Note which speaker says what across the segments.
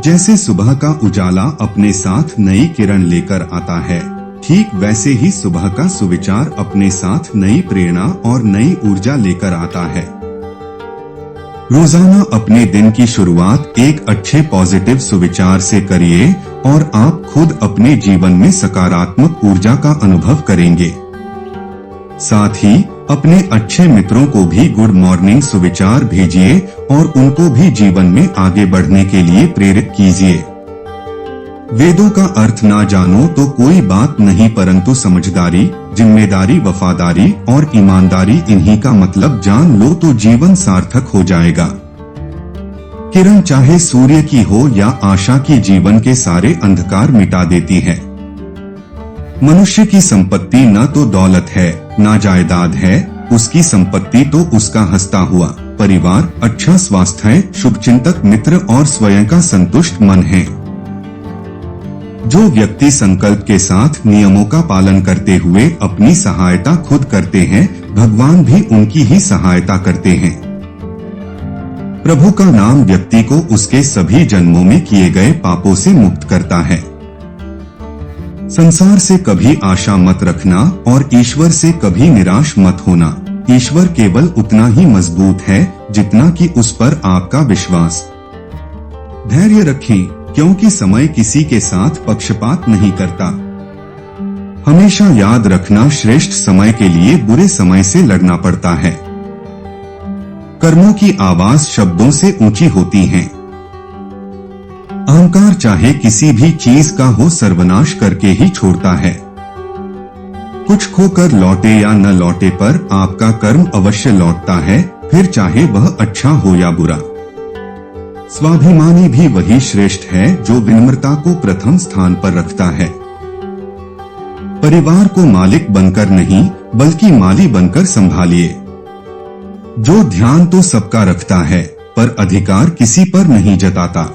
Speaker 1: जैसे सुबह का उजाला अपने साथ नई किरण लेकर आता है, ठीक वैसे ही सुबह का सुविचार अपने साथ नई प्रेरणा और नई ऊर्जा लेकर आता है। रोजाना अपने दिन की शुरुआत एक अच्छे पॉजिटिव सुविचार से करिए और आप खुद अपने जीवन में सकारात्मक ऊर्जा का अनुभव करेंगे। साथ ही अपने अच्छे मित्रों को भी गुड मॉर्निंग सुविचार भेजिए और उनको भी जीवन में आगे बढ़ने के लिए प्रेरित कीजिए। वेदों का अर्थ ना जानो तो कोई बात नहीं, परंतु समझदारी, जिम्मेदारी, वफादारी और ईमानदारी इन्हीं का मतलब जान लो तो जीवन सार्थक हो जाएगा। किरण चाहे सूर्य की हो या आशा की, जीवन के सारे अंधकार मिटा देती है। मनुष्य की संपत्ति न तो दौलत है ना जायदाद है, उसकी संपत्ति तो उसका हंसता हुआ परिवार, अच्छा स्वास्थ्य, शुभचिंतक मित्र और स्वयं का संतुष्ट मन है। जो व्यक्ति संकल्प के साथ नियमों का पालन करते हुए अपनी सहायता खुद करते हैं, भगवान भी उनकी ही सहायता करते हैं। प्रभु का नाम व्यक्ति को उसके सभी जन्मों में किए गए पापों से मुक्त करता है। संसार से कभी आशा मत रखना और ईश्वर से कभी निराश मत होना। ईश्वर केवल उतना ही मजबूत है जितना कि उस पर आपका विश्वास। धैर्य रखें, क्योंकि समय किसी के साथ पक्षपात नहीं करता। हमेशा याद रखना, श्रेष्ठ समय के लिए बुरे समय से लड़ना पड़ता है। कर्मों की आवाज शब्दों से ऊंची होती है। अहंकार चाहे किसी भी चीज का हो, सर्वनाश करके ही छोड़ता है। कुछ खोकर लौटे या न लौटे पर आपका कर्म अवश्य लौटता है, फिर चाहे वह अच्छा हो या बुरा। स्वाभिमानी भी वही श्रेष्ठ है जो विनम्रता को प्रथम स्थान पर रखता है। परिवार को मालिक बनकर नहीं बल्कि माली बनकर संभालिए। जो ध्यान तो सबका रखता है पर अधिकार किसी पर नहीं जताता।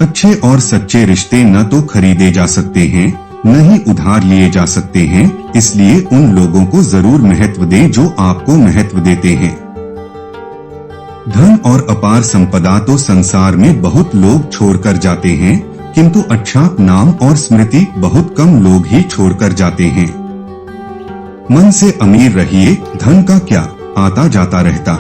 Speaker 1: अच्छे और सच्चे रिश्ते न तो खरीदे जा सकते हैं न ही उधार लिए जा सकते हैं, इसलिए उन लोगों को जरूर महत्व दें जो आपको महत्व देते हैं। धन और अपार संपदा तो संसार में बहुत लोग छोड़कर जाते हैं, किंतु अच्छा नाम और स्मृति बहुत कम लोग ही छोड़कर जाते हैं। मन से अमीर रहिए, धन का क्या, आता जाता रहता।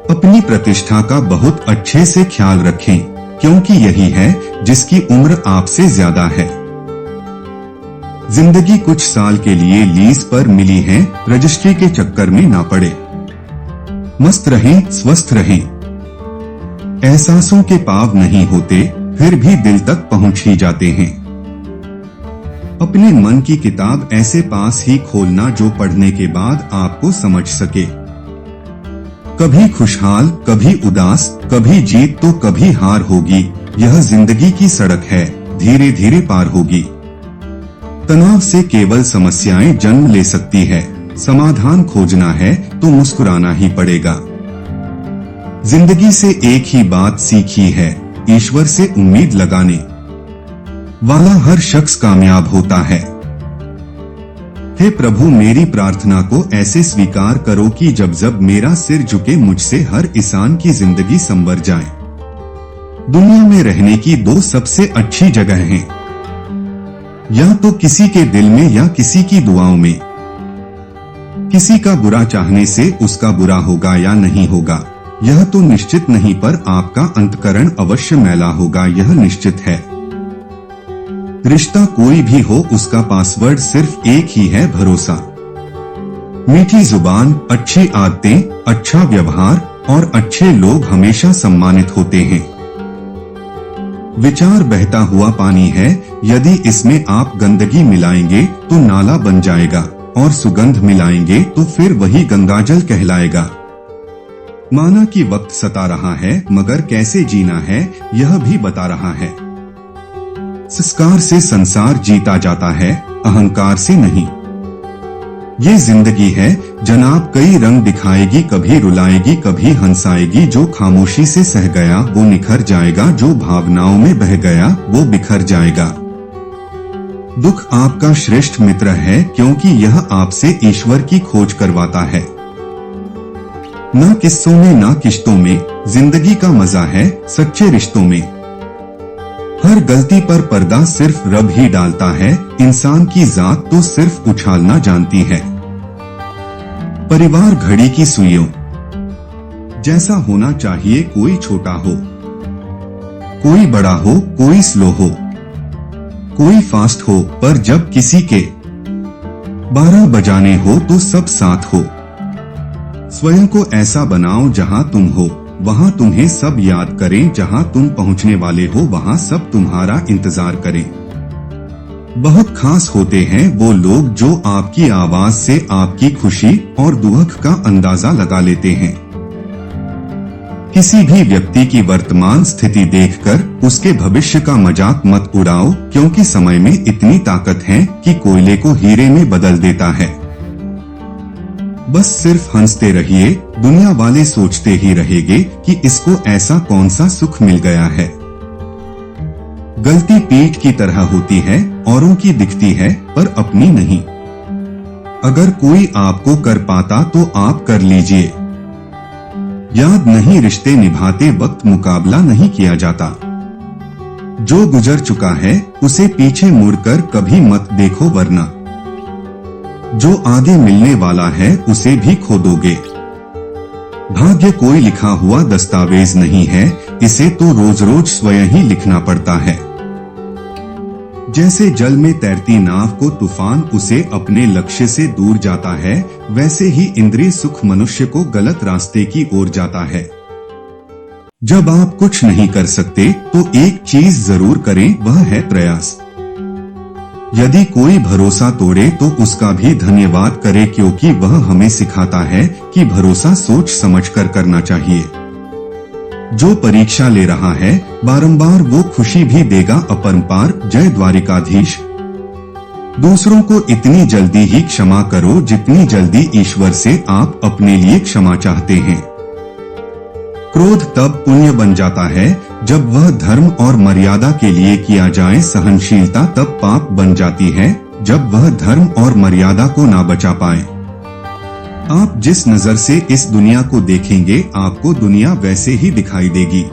Speaker 1: अपनी प्रतिष्ठा का बहुत अच्छे से ख्याल रखें, क्योंकि यही है जिसकी उम्र आपसे ज्यादा है। जिंदगी कुछ साल के लिए लीज पर मिली है, रजिस्ट्री के चक्कर में ना पड़े। मस्त रहें, स्वस्थ रहें। एहसासों के पाव नहीं होते, फिर भी दिल तक पहुंच ही जाते हैं। अपने मन की किताब ऐसे पास ही खोलना जो पढ़ने के बाद आपको समझ सके। कभी खुशहाल, कभी उदास, कभी जीत तो कभी हार होगी। यह जिंदगी की सड़क है, धीरे धीरे पार होगी। तनाव से केवल समस्याएं जन्म ले सकती है। समाधान खोजना है तो मुस्कुराना ही पड़ेगा। जिंदगी से एक ही बात सीखी है, ईश्वर से उम्मीद लगाने वाला हर शख्स कामयाब होता है। हे प्रभु, मेरी प्रार्थना को ऐसे स्वीकार करो कि जब जब मेरा सिर झुके मुझसे हर इंसान की जिंदगी संवर जाए। दुनिया में रहने की दो सबसे अच्छी जगह हैं, या तो किसी के दिल में या किसी की दुआओं में। किसी का बुरा चाहने से उसका बुरा होगा या नहीं होगा यह तो निश्चित नहीं, पर आपका अंतकरण अवश्य मैला होगा यह निश्चित है। रिश्ता कोई भी हो, उसका पासवर्ड सिर्फ एक ही है, भरोसा। मीठी जुबान, अच्छी आदतें, अच्छा व्यवहार और अच्छे लोग हमेशा सम्मानित होते हैं। विचार बहता हुआ पानी है, यदि इसमें आप गंदगी मिलाएंगे तो नाला बन जाएगा और सुगंध मिलाएंगे तो फिर वही गंगाजल कहलाएगा। माना कि वक्त सता रहा है, मगर कैसे जीना है यह भी बता रहा है। संस्कार से संसार जीता जाता है, अहंकार से नहीं। ये जिंदगी है जनाब, कई रंग दिखाएगी, कभी रुलाएगी कभी हंसाएगी। जो खामोशी से सह गया वो निखर जाएगा, जो भावनाओं में बह गया वो बिखर जाएगा। दुख आपका श्रेष्ठ मित्र है, क्योंकि यह आपसे ईश्वर की खोज करवाता है। ना किस्सों में ना किश्तों में, जिंदगी का मजा है सच्चे रिश्तों में। हर गलती पर पर्दा सिर्फ रब ही डालता है, इंसान की जात तो सिर्फ उछालना जानती है। परिवार घड़ी की सुइयों जैसा होना चाहिए, कोई छोटा हो कोई बड़ा हो, कोई स्लो हो कोई फास्ट हो, पर जब किसी के 12 बजाने हो तो सब साथ हो। स्वयं को ऐसा बनाओ जहां तुम हो, वहां तुम्हें सब याद करें, जहां तुम पहुंचने वाले हो वहां सब तुम्हारा इंतजार करें। बहुत खास होते हैं वो लोग जो आपकी आवाज से आपकी खुशी और दुख का अंदाजा लगा लेते हैं। किसी भी व्यक्ति की वर्तमान स्थिति देखकर उसके भविष्य का मजाक मत उड़ाओ, क्योंकि समय में इतनी ताकत है कि कोयले को हीरे में बदल देता है। बस सिर्फ हंसते रहिए, दुनिया वाले सोचते ही रहेंगे कि इसको ऐसा कौन सा सुख मिल गया है। गलती पीठ की तरह होती है, औरों की दिखती है पर अपनी नहीं। अगर कोई आपको कर पाता तो आप कर लीजिए। याद नहीं, रिश्ते निभाते वक्त मुकाबला नहीं किया जाता। जो गुजर चुका है उसे पीछे मुड़कर कभी मत देखो, वरना जो आगे मिलने वाला है उसे भी खो दोगे। भाग्य कोई लिखा हुआ दस्तावेज नहीं है, इसे तो रोज रोज स्वयं ही लिखना पड़ता है। जैसे जल में तैरती नाव को तूफान उसे अपने लक्ष्य से दूर जाता है, वैसे ही इंद्रिय सुख मनुष्य को गलत रास्ते की ओर जाता है। जब आप कुछ नहीं कर सकते तो एक चीज जरूर करें, वह है प्रयास। यदि कोई भरोसा तोड़े तो उसका भी धन्यवाद करें, क्योंकि वह हमें सिखाता है कि भरोसा सोच समझकर करना चाहिए। जो परीक्षा ले रहा है बारंबार वो खुशी भी देगा अपरंपार। जय द्वारिकाधीश। दूसरों को इतनी जल्दी ही क्षमा करो जितनी जल्दी ईश्वर से आप अपने लिए क्षमा चाहते हैं। क्रोध तब पुण्य बन जाता है जब वह धर्म और मर्यादा के लिए किया जाए। सहनशीलता तब पाप बन जाती है जब वह धर्म और मर्यादा को ना बचा पाए। आप जिस नजर से इस दुनिया को देखेंगे आपको दुनिया वैसे ही दिखाई देगी।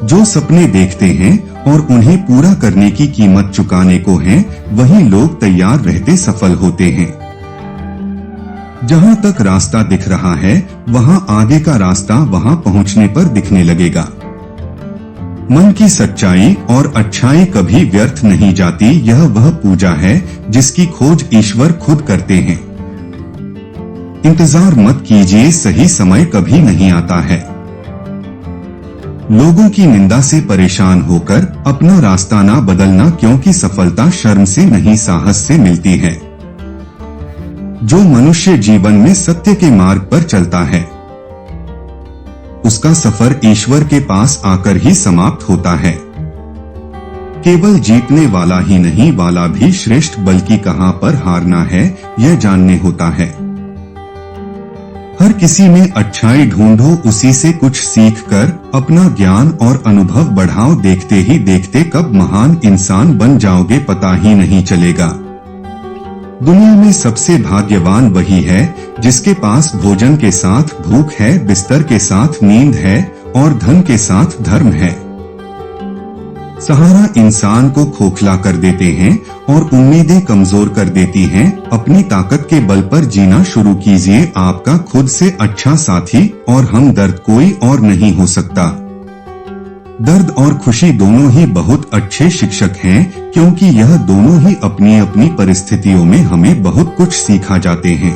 Speaker 1: जो सपने देखते हैं और उन्हें पूरा करने की कीमत चुकाने को है, वही लोग तैयार रहते सफल होते हैं। जहां तक रास्ता दिख रहा है वहां आगे का रास्ता वहां पहुंचने पर दिखने लगेगा। मन की सच्चाई और अच्छाई कभी व्यर्थ नहीं जाती। यह वह पूजा है जिसकी खोज ईश्वर खुद करते हैं। इंतजार मत कीजिए, सही समय कभी नहीं आता है। लोगों की निंदा से परेशान होकर अपना रास्ता ना बदलना, क्योंकि सफलता शर्म से नहीं साहस से मिलती है। जो मनुष्य जीवन में सत्य के मार्ग पर चलता है उसका सफर ईश्वर के पास आकर ही समाप्त होता है। केवल जीतने वाला ही नहीं, वाला भी श्रेष्ठ, बल्कि कहां पर हारना है यह जानने होता है। हर किसी में अच्छाई ढूंढो, उसी से कुछ सीखकर अपना ज्ञान और अनुभव बढ़ाओ। देखते ही देखते कब महान इंसान बन जाओगे पता ही नहीं चलेगा। दुनिया में सबसे भाग्यवान वही है जिसके पास भोजन के साथ भूख है, बिस्तर के साथ नींद है और धन के साथ धर्म है। सहारा इंसान को खोखला कर देते हैं और उम्मीदें कमजोर कर देती हैं। अपनी ताकत के बल पर जीना शुरू कीजिए। आपका खुद से अच्छा साथी और हमदर्द कोई और नहीं हो सकता। दर्द और खुशी दोनों ही बहुत अच्छे शिक्षक हैं, क्योंकि यह दोनों ही अपनी अपनी परिस्थितियों में हमें बहुत कुछ सिखा जाते हैं।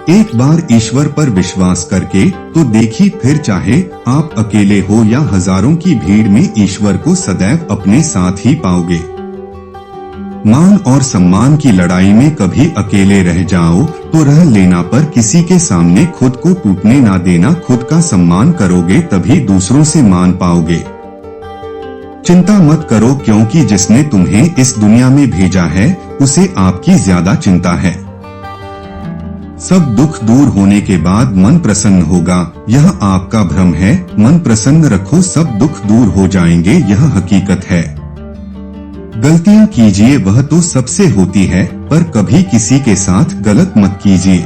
Speaker 1: एक बार ईश्वर पर विश्वास करके तो देखिए, फिर चाहे आप अकेले हो या हजारों की भीड़ में ईश्वर को सदैव अपने साथ ही पाओगे। मान और सम्मान की लड़ाई में कभी अकेले रह जाओ तो रह लेना, पर किसी के सामने खुद को टूटने ना देना। खुद का सम्मान करोगे तभी दूसरों से मान पाओगे। चिंता मत करो, क्योंकि जिसने तुम्हें इस दुनिया में भेजा है उसे आपकी ज्यादा चिंता है। सब दुख दूर होने के बाद मन प्रसन्न होगा, यह आपका भ्रम है। मन प्रसन्न रखो, सब दुख दूर हो जाएंगे, यह हकीकत है। गलतियां कीजिए वह तो सबसे होती है, पर कभी किसी के साथ गलत मत कीजिए।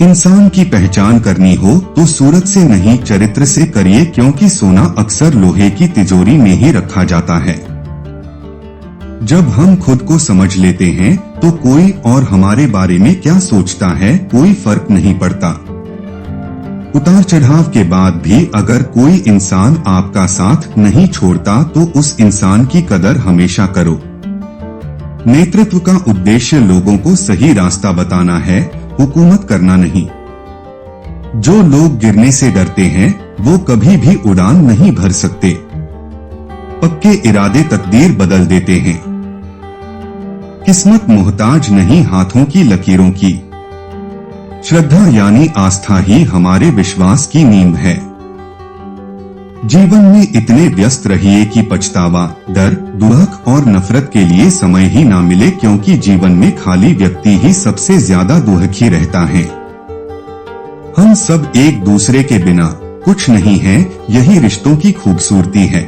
Speaker 1: इंसान की पहचान करनी हो तो सूरत से नहीं चरित्र से करिए, क्योंकि सोना अक्सर लोहे की तिजोरी में ही रखा जाता है। जब हम खुद को समझ लेते हैं तो कोई और हमारे बारे में क्या सोचता है कोई फर्क नहीं पड़ता। उतार चढ़ाव के बाद भी अगर कोई इंसान आपका साथ नहीं छोड़ता तो उस इंसान की कदर हमेशा करो। नेतृत्व का उद्देश्य लोगों को सही रास्ता बताना है, हुकूमत करना नहीं। जो लोग गिरने से डरते हैं वो कभी भी उड़ान नहीं भर सकते। पक्के इरादे तकदीर बदल देते हैं। किस्मत मोहताज नहीं हाथों की लकीरों की। श्रद्धा यानी आस्था ही हमारे विश्वास की नींव है। जीवन में इतने व्यस्त रहिए कि पछतावा, डर, दुख और नफरत के लिए समय ही ना मिले, क्योंकि जीवन में खाली व्यक्ति ही सबसे ज्यादा दुखी रहता है। हम सब एक दूसरे के बिना कुछ नहीं है, यही रिश्तों की खूबसूरती है।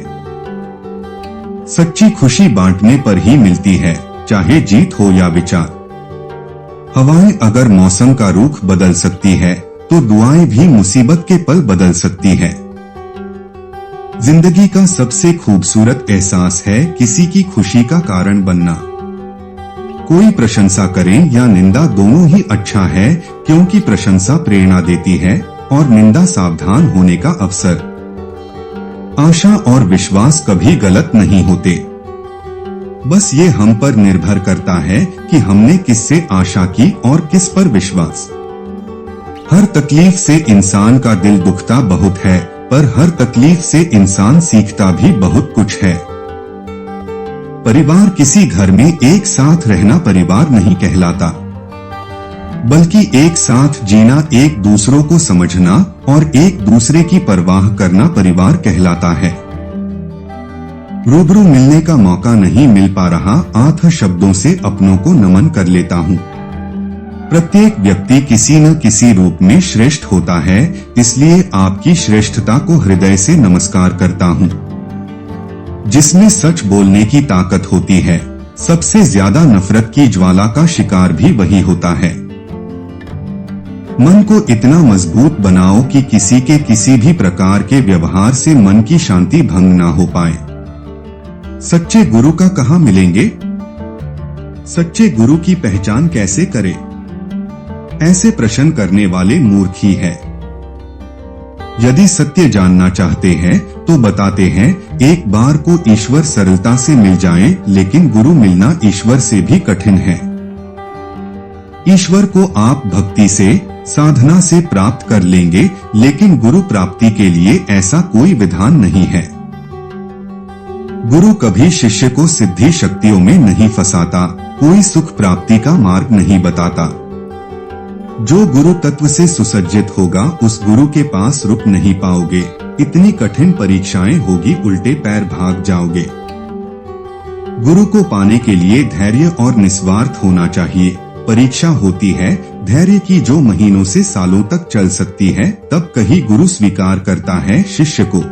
Speaker 1: सच्ची खुशी बांटने पर ही मिलती है, चाहे जीत हो या विचार। हवाएं अगर मौसम का रुख बदल सकती है तो दुआएं भी मुसीबत के पल बदल सकती है। जिंदगी का सबसे खूबसूरत एहसास है किसी की खुशी का कारण बनना। कोई प्रशंसा करें या निंदा दोनों ही अच्छा है, क्योंकि प्रशंसा प्रेरणा देती है और निंदा सावधान होने का अवसर। आशा और विश्वास कभी गलत नहीं होते, बस ये हम पर निर्भर करता है कि हमने किससे आशा की और किस पर विश्वास। हर तकलीफ से इंसान का दिल दुखता बहुत है, पर हर तकलीफ से इंसान सीखता भी बहुत कुछ है। परिवार किसी घर में एक साथ रहना परिवार नहीं कहलाता, बल्कि एक साथ जीना, एक दूसरों को समझना और एक दूसरे की परवाह करना परिवार कहलाता है। रूबरू मिलने का मौका नहीं मिल पा रहा, आठ शब्दों से अपनों को नमन कर लेता हूँ। प्रत्येक व्यक्ति किसी न किसी रूप में श्रेष्ठ होता है, इसलिए आपकी श्रेष्ठता को हृदय से नमस्कार करता हूँ। जिसमें सच बोलने की ताकत होती है, सबसे ज्यादा नफरत की ज्वाला का शिकार भी वही होता है। मन को इतना मजबूत बनाओ कि किसी के किसी भी प्रकार के व्यवहार से मन की शांति भंग ना हो पाए। सच्चे गुरु का कहाँ मिलेंगे? सच्चे गुरु की पहचान कैसे करें? ऐसे प्रश्न करने वाले मूर्ख ही है। यदि सत्य जानना चाहते हैं तो बताते हैं, एक बार को ईश्वर सरलता से मिल जाए, लेकिन गुरु मिलना ईश्वर से भी कठिन है। ईश्वर को आप भक्ति से, साधना से प्राप्त कर लेंगे, लेकिन गुरु प्राप्ति के लिए ऐसा कोई विधान नहीं है। गुरु कभी शिष्य को सिद्धि शक्तियों में नहीं फंसाता, कोई सुख प्राप्ति का मार्ग नहीं बताता। जो गुरु तत्व से सुसज्जित होगा उस गुरु के पास रुक नहीं पाओगे। इतनी कठिन परीक्षाएं होगी, उल्टे पैर भाग जाओगे। गुरु को पाने के लिए धैर्य और निस्वार्थ होना चाहिए। परीक्षा होती है धैर्य की जो महीनों से सालों तक चल सकती है, तब कहीं गुरु स्वीकार करता है शिष्य को।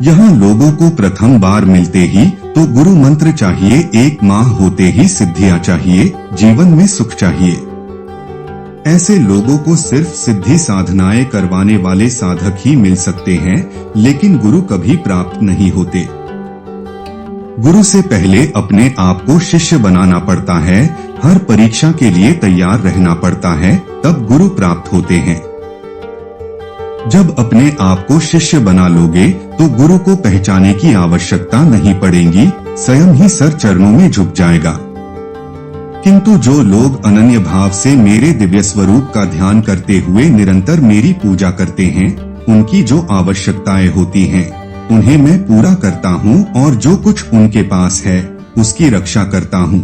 Speaker 1: यहाँ लोगों को प्रथम बार मिलते ही तो गुरु मंत्र चाहिए, एक माह होते ही सिद्धियां चाहिए, जीवन में सुख चाहिए। ऐसे लोगों को सिर्फ सिद्धि साधनाएं करवाने वाले साधक ही मिल सकते हैं, लेकिन गुरु कभी प्राप्त नहीं होते। गुरु से पहले अपने आप को शिष्य बनाना पड़ता है, हर परीक्षा के लिए तैयार रहना पड़ता है, तब गुरु प्राप्त होते हैं। जब अपने आप को शिष्य बना लोगे तो गुरु को पहचाने की आवश्यकता नहीं पड़ेगी, स्वयं ही सर चरणों में झुक जाएगा। किंतु जो लोग अनन्य भाव से मेरे दिव्य स्वरूप का ध्यान करते हुए निरंतर मेरी पूजा करते हैं, उनकी जो आवश्यकताएं होती हैं, उन्हें मैं पूरा करता हूँ और जो कुछ उनके पास है उसकी रक्षा करता हूँ।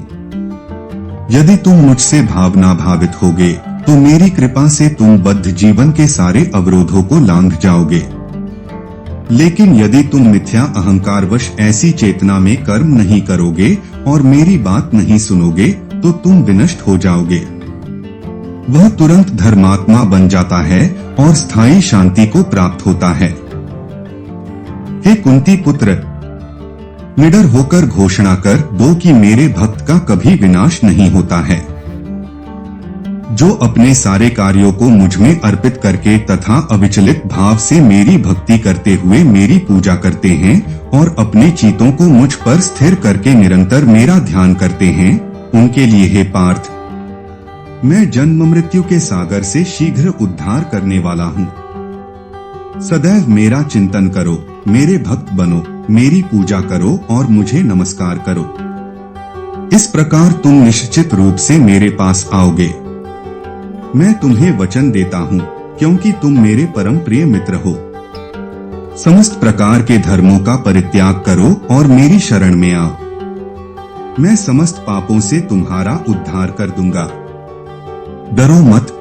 Speaker 1: यदि तुम मुझसे भावना भावित होगे तो मेरी कृपा से तुम बद्ध जीवन के सारे अवरोधों को लांघ जाओगे। लेकिन यदि तुम मिथ्या अहंकारवश ऐसी चेतना में कर्म नहीं करोगे और मेरी बात नहीं सुनोगे तो तुम विनष्ट हो जाओगे। वह तुरंत धर्मात्मा बन जाता है और स्थायी शांति को प्राप्त होता है। हे कुंती पुत्र, निडर होकर घोषणा कर दो कि मेरे भक्त का कभी विनाश नहीं होता है। जो अपने सारे कार्यों को मुझ में अर्पित करके तथा अविचलित भाव से मेरी भक्ति करते हुए मेरी पूजा करते हैं और अपने चित्तों को मुझ पर स्थिर करके निरंतर मेरा ध्यान करते हैं, उनके लिए हे पार्थ, मैं जन्म मृत्यु के सागर से शीघ्र उद्धार करने वाला हूँ। सदैव मेरा चिंतन करो, मेरे भक्त बनो, मेरी पूजा करो और मुझे नमस्कार करो। इस प्रकार तुम निश्चित रूप से मेरे पास आओगे। मैं तुम्हें वचन देता हूँ, क्योंकि तुम मेरे परम प्रिय मित्र हो। समस्त प्रकार के धर्मों का परित्याग करो और मेरी शरण में आओ। मैं समस्त पापों से तुम्हारा उद्धार कर दूंगा। डरो मत।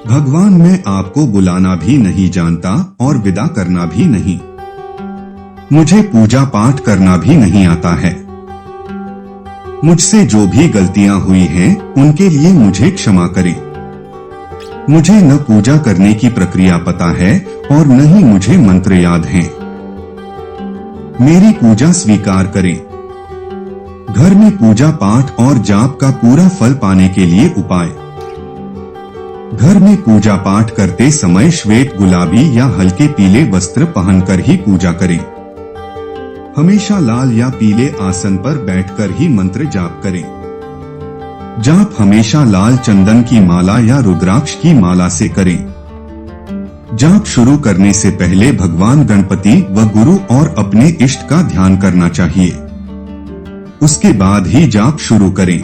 Speaker 1: भगवान, मैं आपको बुलाना भी नहीं जानता और विदा करना भी नहीं। मुझे पूजा पाठ करना भी नहीं आता है। मुझसे जो भी गलतियां हुई हैं, उनके लिए मुझे क्षमा करें। मुझे न पूजा करने की प्रक्रिया पता है और न ही मुझे मंत्र याद हैं। मेरी पूजा स्वीकार करें। घर में पूजा पाठ और जाप का पूरा फल पाने के लिए उपाय। घर में पूजा पाठ करते समय श्वेत, गुलाबी या हल्के पीले वस्त्र पहनकर ही पूजा करें। हमेशा लाल या पीले आसन पर बैठकर ही मंत्र जाप करें। जाप हमेशा लाल चंदन की माला या रुद्राक्ष की माला से करें। जाप शुरू करने से पहले भगवान गणपति व गुरु और अपने इष्ट का ध्यान करना चाहिए। उसके बाद ही जाप शुरू करें।